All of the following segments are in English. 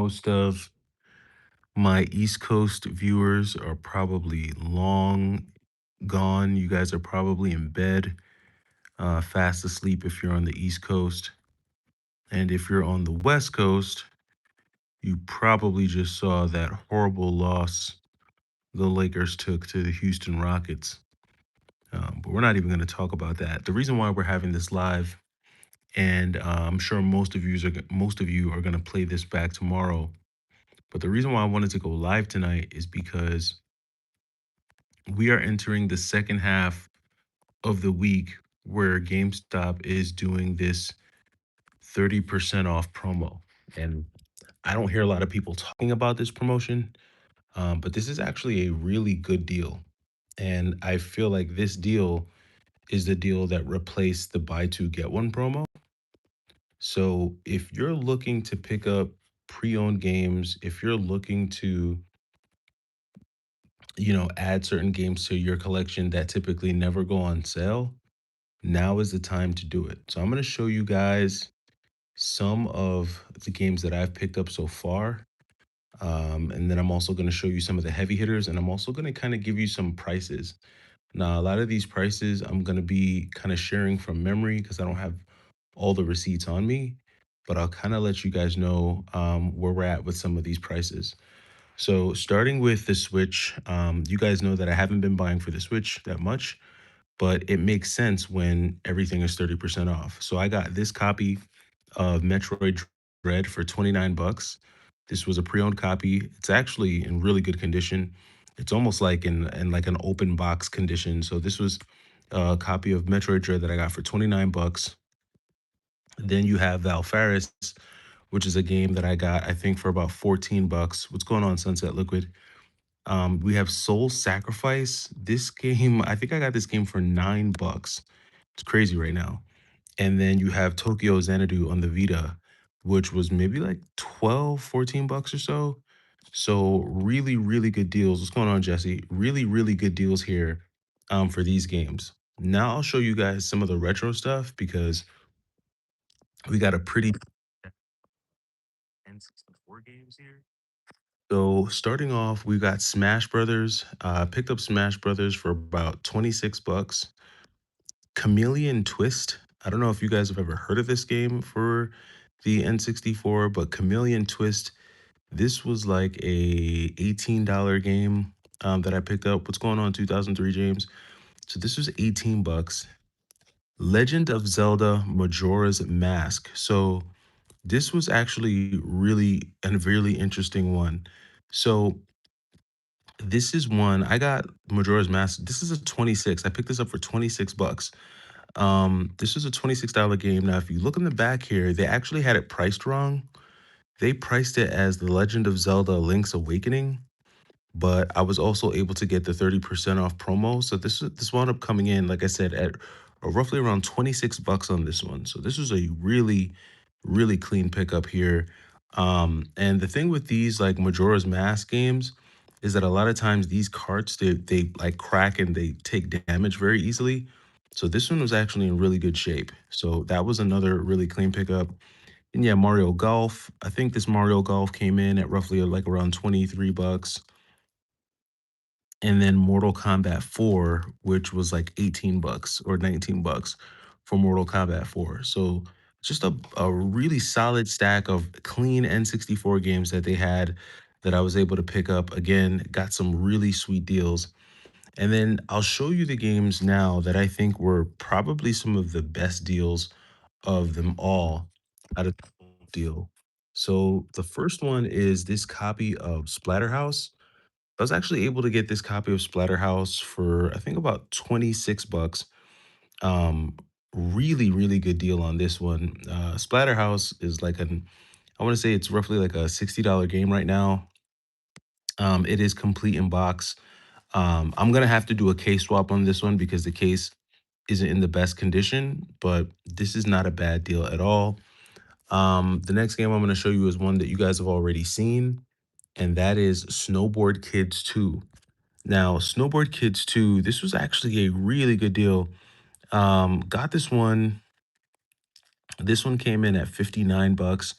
most of my East Coast viewers are probably long gone. You guys are probably in bed, fast asleep if you're on the East Coast. And if you're on the West Coast, you probably just saw that horrible loss the Lakers took to the Houston Rockets. But we're not even going to talk about that. The reason why we're having this live, and I'm sure most of you are going to play this back tomorrow. But the reason why I wanted to go live tonight is because we are entering the second half of the week where GameStop is doing this 30% off promo. And I don't hear a lot of people talking about this promotion, but this is actually a really good deal. And I feel like this deal is the deal that replaced the buy two, get one promo. So if you're looking to pick up pre owned games, if you're looking to add certain games to your collection that typically never go on sale, now is the time to do it. So I'm going to show you guys some of the games that I've picked up so far. And then I'm also going to show you some of the heavy hitters, and I'm also going to kind of give you some prices. Now, a lot of these prices I'm going to be kind of sharing from memory because I don't have all the receipts on me, but I'll kind of let you guys know where we're at with some of these prices. So starting with the Switch, you guys know that I haven't been buying for the Switch that much, but it makes sense when everything is 30% off. So I got this copy of Metroid Dread for 29 bucks. This was a pre-owned copy. It's actually in really good condition. It's almost like in like an open box condition. So this was a copy of Metroid Dread that I got for 29 bucks. Then you have Valfaris, which is a game that I got, I think, for about 14 bucks. What's going on, Sunset Liquid? We have Soul Sacrifice. This game, I think I got this game for 9 bucks. It's crazy right now. And then you have Tokyo Xanadu on the Vita, which was maybe like 12, 14 bucks or so. So really, really good deals. What's going on, Jesse? Really, really good deals here for these games. Now I'll show you guys some of the retro stuff because we got a pretty N64 games here. So starting off, we got Smash Brothers. Picked up Smash Brothers for about 26 bucks. Chameleon Twist. I don't know if you guys have ever heard of this game for the N64, but Chameleon Twist, this was like a $18 game that I picked up. What's going on, 2003 James? So this was 18 bucks. Legend of Zelda Majora's Mask. So this was actually really a really interesting one. So this is one I got Majora's Mask. This is a 26. I picked this up for 26 bucks. This is a $26 game. Now, if you look in the back here, they actually had it priced wrong. They priced it as The Legend of Zelda Link's Awakening, but I was also able to get the 30% off promo. So this wound up coming in, like I said, at roughly around 26 bucks on this one. So this was a really, really clean pickup here. And the thing with these like Majora's Mask games is that a lot of times these carts they like crack and they take damage very easily. So this one was actually in really good shape. So that was another really clean pickup. And yeah, Mario Golf. I think this Mario Golf came in at roughly like around 23 bucks. And then Mortal Kombat 4, which was like 18 bucks or 19 bucks for Mortal Kombat 4. So just a really solid stack of clean N64 games that they had that I was able to pick up. Again, got some really sweet deals. And then I'll show you the games now that I think were probably some of the best deals of them all out of the whole deal. So the first one is this copy of Splatterhouse. I was actually able to get this copy of Splatterhouse for I think about 26 bucks. Um, really, really good deal on this one. Splatterhouse is like I want to say it's roughly like a $60 game right now. It is complete in box. I'm gonna have to do a case swap on this one because the case isn't in the best condition, but this is not a bad deal at all. The next game I'm gonna show you is one that you guys have already seen, and that is Snowboard Kids 2. Now, Snowboard Kids 2, this was actually a really good deal. Got this one. This one came in at 59 bucks.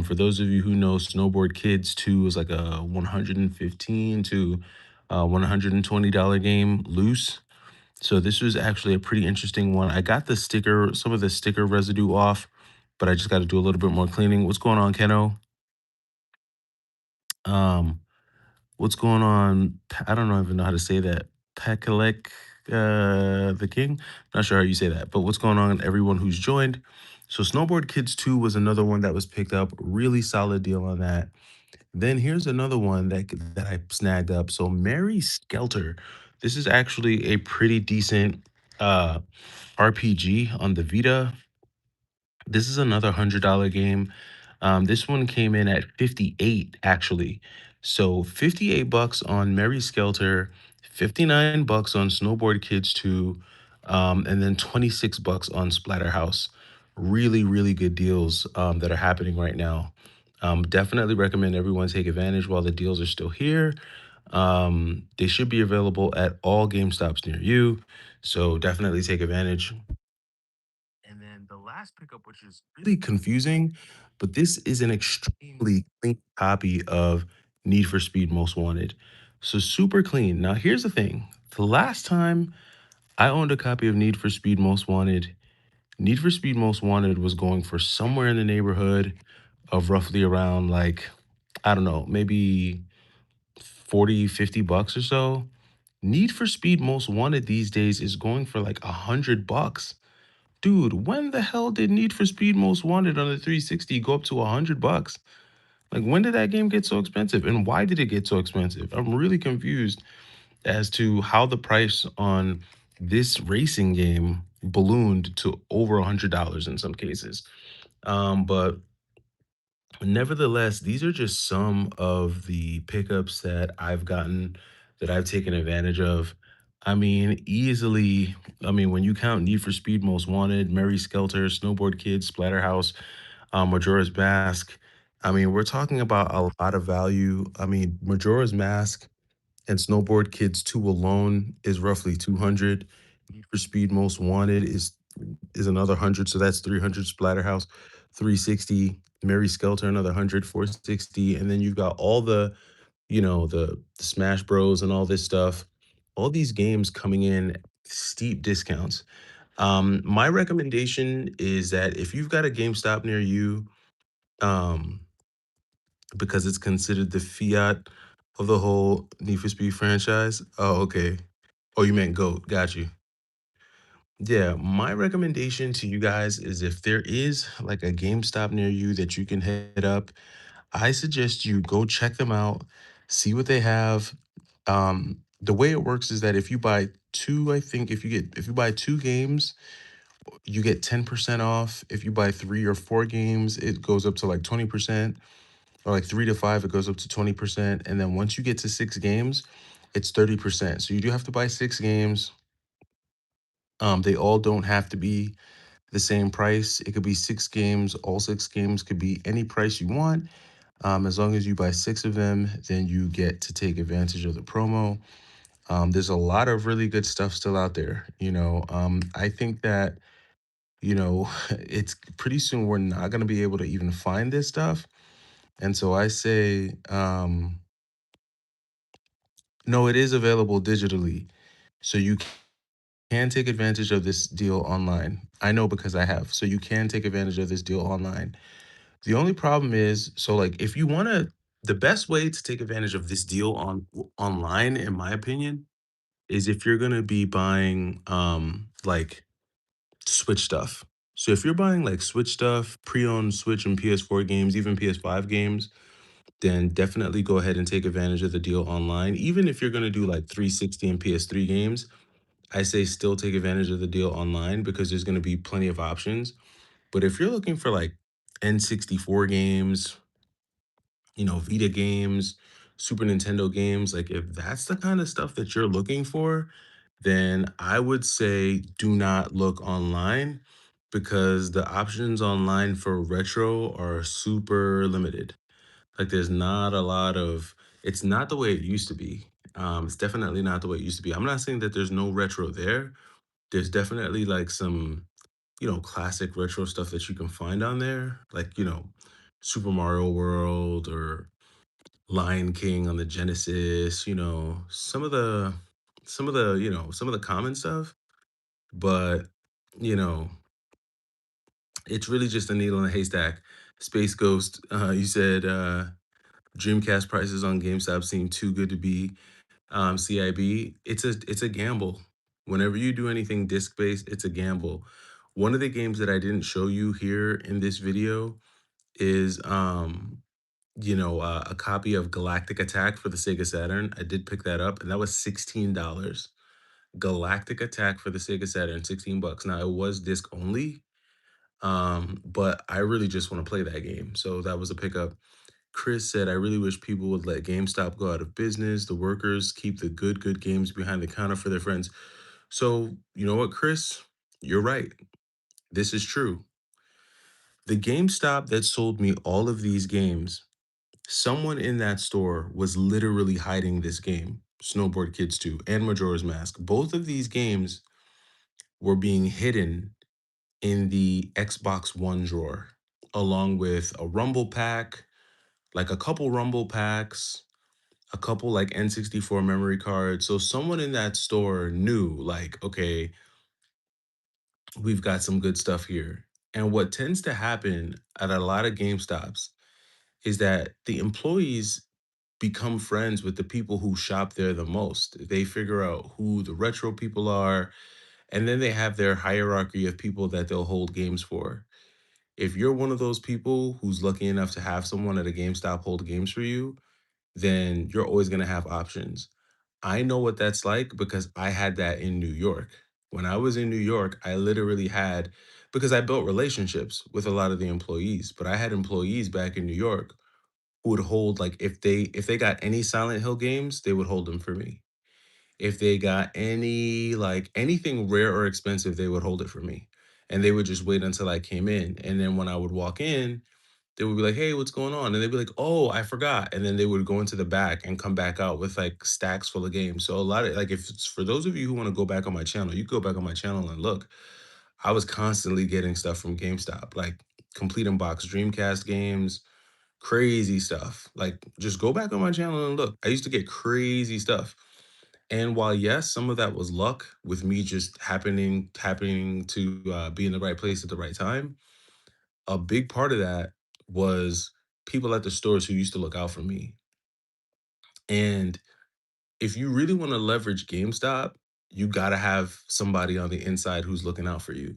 For those of you who know, Snowboard Kids 2 is like a 115 to $120 game loose. So this was actually a pretty interesting one. I got the sticker, some of the sticker residue off, but I just got to do a little bit more cleaning. What's going on, Keno? Um, what's going on? I don't even know how to say that. Pekalek, the King. Not sure how you say that, but what's going on, everyone who's joined? So Snowboard Kids 2 was another one that was picked up. Really solid deal on that. Then here's another one that I snagged up. So Mary Skelter. This is actually a pretty decent uh RPG on the Vita. This is another $100 game. This one came in at 58 actually. So 58 bucks on Mary Skelter, 59 bucks on Snowboard Kids 2, and then 26 bucks on Splatterhouse. Really, really good deals that are happening right now. Definitely recommend everyone take advantage while the deals are still here. They should be available at all GameStops near you. So definitely take advantage. And then the last pickup, which is really confusing, but this is an extremely clean copy of Need for Speed Most Wanted. So super clean. Now, here's the thing. The last time I owned a copy of Need for Speed Most Wanted, Need for Speed Most Wanted was going for somewhere in the neighborhood of roughly around like, I don't know, maybe 40, 50 bucks or so. Need for Speed Most Wanted these days is going for like 100 bucks. Dude, when the hell did Need for Speed Most Wanted on the 360 go up to 100 bucks? Like, when did that game get so expensive? And why did it get so expensive? I'm really confused as to how the price on this racing game ballooned to over $100 in some cases. But nevertheless, these are just some of the pickups that I've gotten that I've taken advantage of. I mean, easily, I mean, when you count Need for Speed Most Wanted, Mary Skelter, Snowboard Kids, Splatterhouse, Majora's Mask, I mean, we're talking about a lot of value. I mean, Majora's Mask and Snowboard Kids 2 alone is roughly 200. Need for Speed Most Wanted is another 100, so that's 300. Splatterhouse 360, Mary Skelter another 100, 460, and then you've got all the, the Smash Bros and all this stuff. All these games coming in steep discounts. My recommendation is that if you've got a GameStop near you, um, because it's considered the fiat of the whole Need for Speed franchise. Oh, okay. Oh, you meant GOAT. Got you. Yeah, my recommendation to you guys is if there is like a GameStop near you that you can hit up, I suggest you go check them out, see what they have. The way it works is that if you buy two, I think if you buy two games, you get 10% off. If you buy three or four games, it goes up to like 20%, or like three to five, it goes up to 20%. And then once you get to six games, it's 30%. So you do have to buy six games. They all don't have to be the same price. It could be six games. All six games could be any price you want. As long as you buy six of them, then you get to take advantage of the promo. There's a lot of really good stuff still out there. I think that, it's pretty soon we're not going to be able to even find this stuff. And so I say, no, it is available digitally. So you can take advantage of this deal online. I know because I have. So you can take advantage of this deal online. The only problem is, so like if you want to, the best way to take advantage of this deal online, in my opinion, is if you're gonna be buying like Switch stuff. So if you're buying like Switch stuff, pre-owned Switch and PS4 games, even PS5 games, then definitely go ahead and take advantage of the deal online. Even if you're gonna do like 360 and PS3 games, I say still take advantage of the deal online because there's gonna be plenty of options. But if you're looking for like N64 games, Vita games, Super Nintendo games, like if that's the kind of stuff that you're looking for, then I would say do not look online because the options online for retro are super limited. Like there's not a lot of, it's not the way it used to be. It's definitely not the way it used to be. I'm not saying that there's no retro there. There's definitely like some, classic retro stuff that you can find on there. Like, Super Mario World or Lion King on the Genesis, some of the common stuff, but you know, it's really just a needle in a haystack. Space Ghost, you said Dreamcast prices on GameStop seem too good to be CIB. It's a gamble. Whenever you do anything disc based, it's a gamble. One of the games that I didn't show you here in this video is a copy of Galactic Attack for the Sega Saturn. I did pick that up, and that was $16. Galactic Attack for the Sega Saturn, 16 bucks. Now it was disc only, but I really just want to play that game. So that was a pickup. Chris said, I really wish people would let GameStop go out of business. The workers keep the good games behind the counter for their friends. So, you know what, Chris? You're right. This is true. The GameStop that sold me all of these games, someone in that store was literally hiding this game, Snowboard Kids 2 and Majora's Mask. Both of these games were being hidden in the Xbox One drawer, along with a Rumble pack, like a couple Rumble packs, a couple like N64 memory cards. So someone in that store knew, like, okay, we've got some good stuff here. And what tends to happen at a lot of GameStops is that the employees become friends with the people who shop there the most. They figure out who the retro people are, and then they have their hierarchy of people that they'll hold games for. If you're one of those people who's lucky enough to have someone at a GameStop hold games for you, then you're always going to have options. I know what that's like because I had that in New York. When I was in New York, I literally had, because I built relationships with a lot of the employees, but I had employees back in New York who would hold, like, if they got any Silent Hill games, they would hold them for me. If they got any, like, anything rare or expensive, they would hold it for me. And they would just wait until I came in. And then when I would walk in, they would be like, "Hey, what's going on?" And they'd be like, "Oh, I forgot." And then they would go into the back and come back out with like stacks full of games. So a lot of, like, if it's for those of you who want to go back on my channel, you go back on my channel and look. I was constantly getting stuff from GameStop, like complete in box Dreamcast games, crazy stuff. Like, just go back on my channel and look. I used to get crazy stuff. And while yes, some of that was luck with me just happening to be in the right place at the right time, a big part of that was people at the stores who used to look out for me. And if you really want to leverage GameStop, you got to have somebody on the inside who's looking out for you.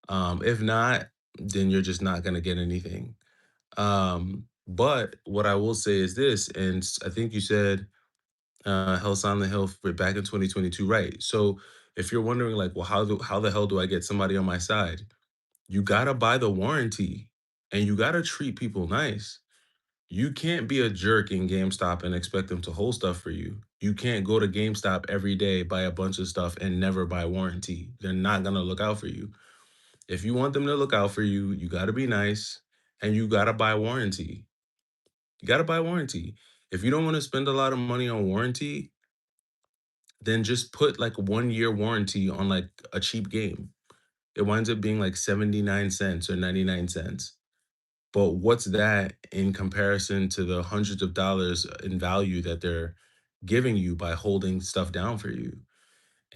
If not, then you're just not going to get anything. But what I will say is this, and I think you said Hell Silent Hill back in 2022, right? So if you're wondering, like, well, how the hell do I get somebody on my side? You gotta buy the warranty, and you gotta treat people nice. You can't be a jerk in GameStop and expect them to hold stuff for you. You can't go to GameStop every day, buy a bunch of stuff, and never buy warranty. They're not gonna look out for you. If you want them to look out for you, you gotta be nice and you gotta buy warranty. You gotta buy warranty. If you don't want to spend a lot of money on warranty, then just put like 1 year warranty on like a cheap game. It winds up being like 79 cents or 99 cents. But what's that in comparison to the hundreds of dollars in value that they're giving you by holding stuff down for you?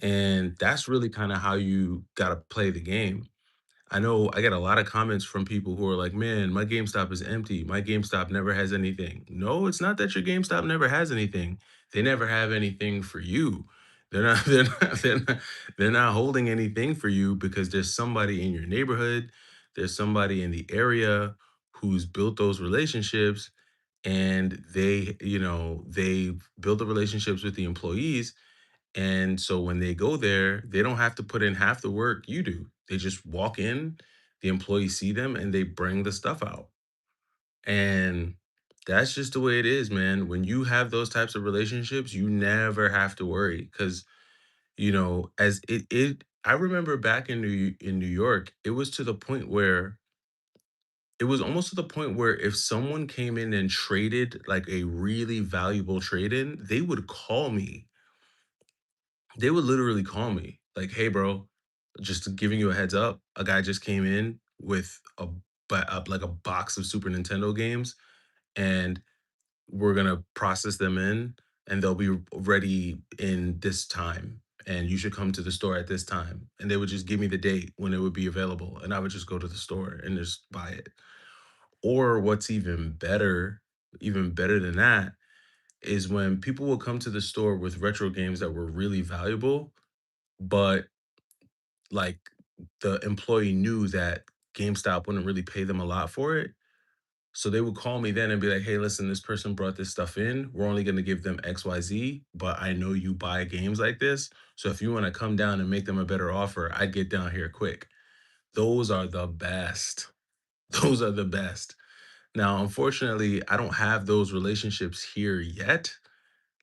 And that's really kind of how you got to play the game. I know I get a lot of comments from people who are like, "Man, my GameStop is empty. My GameStop never has anything." No, it's not that your GameStop never has anything. They never have anything for you. They're not they're not holding anything for you because there's somebody in your neighborhood, there's somebody in the area who's built those relationships, and they build the relationships with the employees, and so when they go there, they don't have to put in half the work you do. They just walk in, the employees see them, and they bring the stuff out. And that's just the way it is, man. When you have those types of relationships, you never have to worry because, as it I remember back in New York, it was to the point where it was almost to the point where if someone came in and traded like a really valuable trade in, they would call me. They would literally call me like, "Hey, bro, just giving you a heads up. A guy just came in with a like a box of Super Nintendo games, and we're gonna process them in, and they'll be ready in this time. And you should come to the store at this time. And they would just give me the date when it would be available, and I would just go to the store and just buy it. Or what's even better than that, is when people will come to the store with retro games that were really valuable, but like the employee knew that GameStop wouldn't really pay them a lot for it. So they would call me then and be like, "Hey, listen, this person brought this stuff in. We're only going to give them XYZ, but I know you buy games like this. So if you want to come down and make them a better offer, I'd get down here quick." Those are the best. Those are the best. Now, unfortunately, I don't have those relationships here yet.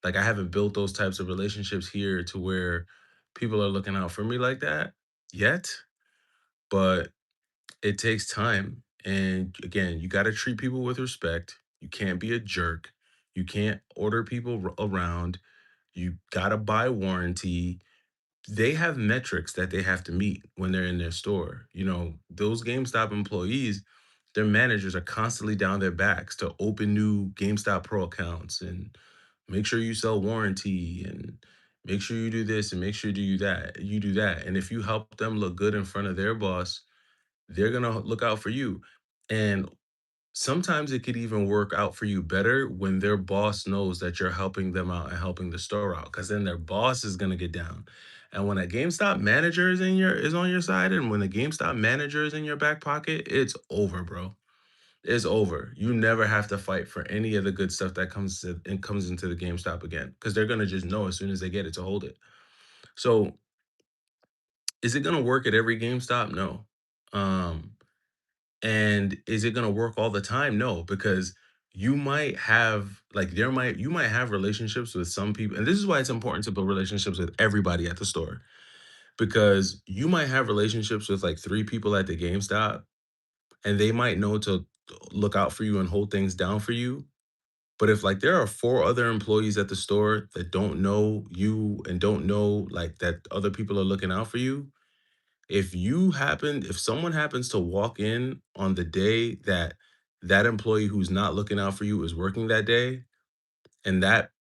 Like, I haven't built those types of relationships here to where people are looking out for me like that yet, but it takes time. And again, you got to treat people with respect. You can't be a jerk. You can't order people around. You got to buy warranty. They have metrics that they have to meet when they're in their store. You know, those GameStop employees, their managers are constantly down their backs to open new GameStop Pro accounts and make sure you sell warranty and make sure you do this and make sure you do that. And if you help them look good in front of their boss, they're gonna look out for you. And sometimes it could even work out for you better when their boss knows that you're helping them out and helping the store out, because then their boss is gonna get down. And when a GameStop manager is on your side, and when the GameStop manager is in your back pocket, it's over, bro. It's over. You never have to fight for any of the good stuff that comes into the GameStop again, because they're gonna just know as soon as they get it to hold it. So is it gonna work at every GameStop? No. Um, And is it gonna work all the time? No, because you might have like you might have relationships with some people, and this is why it's important to build relationships with everybody at the store. Because you might have relationships with like three people at the GameStop, and they might know to look out for you and hold things down for you. But if like there are four other employees at the store that don't know you and don't know like that other people are looking out for you, if someone happens to walk in on the day that that employee who's not looking out for you is working that day, and that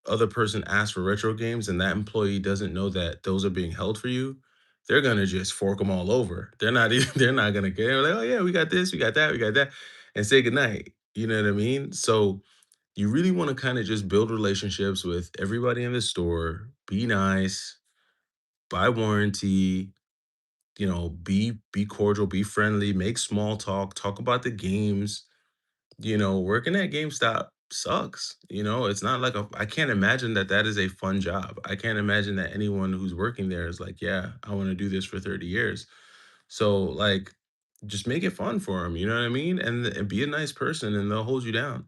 other person asks for retro games and that employee doesn't know that those are being held for you, they're gonna just fork them all over. They're not even they're not gonna care. They're like, "Oh yeah, we got this, we got that, we got that," and say goodnight. You know what I mean? So you really want to kind of just build relationships with everybody in the store, be nice, buy warranty, be cordial, be friendly, make small talk, talk about the games. Working at GameStop sucks. It's not like I can't imagine that that is a fun job. I can't imagine that anyone who's working there is like, yeah, I want to do this for 30 years. So like just make it fun for them, you know what I mean? And be a nice person and they'll hold you down.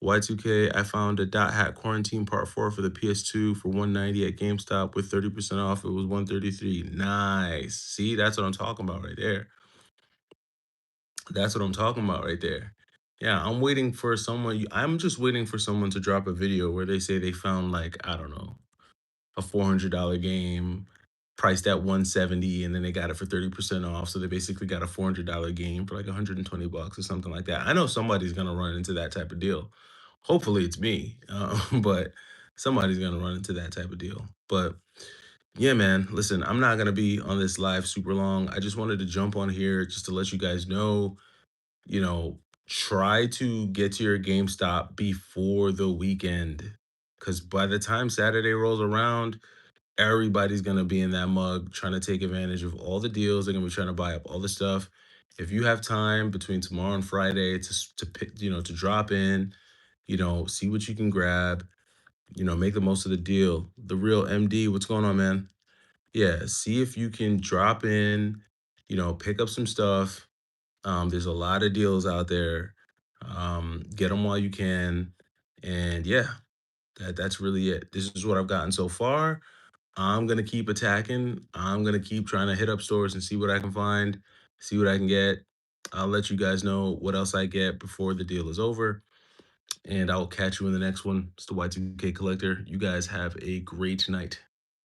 Y2K, I found a Dot Hat Quarantine Part 4 for the PS2 for 190 at GameStop with 30% off. It was 133. Nice. See, that's what I'm talking about right there. That's what I'm talking about right there. Yeah, I'm just waiting for someone to drop a video where they say they found like, I don't know, a $400 game priced at 170 and then they got it for 30% off. So they basically got a $400 game for like 120 bucks or something like that. I know somebody's gonna run into that type of deal. Hopefully it's me, but somebody's gonna run into that type of deal. But yeah, man, listen, I'm not gonna be on this live super long. I just wanted to jump on here just to let you guys know, you know, try to get to your GameStop before the weekend. Cause by the time Saturday rolls around, everybody's gonna be in that mug trying to take advantage of all the deals. They're gonna be trying to buy up all the stuff. If you have time between tomorrow and Friday to pick, to drop in, see what you can grab, make the most of the deal. The real MD, what's going on, man? Yeah, see if you can drop in, pick up some stuff. There's a lot of deals out there. Get them while you can. And yeah, that's really it. This is what I've gotten so far. I'm gonna keep attacking. I'm gonna keep trying to hit up stores and see what I can find, see what I can get. I'll let you guys know what else I get before the deal is over. And I will catch you in the next one. It's the Y2K Collector. You guys have a great night.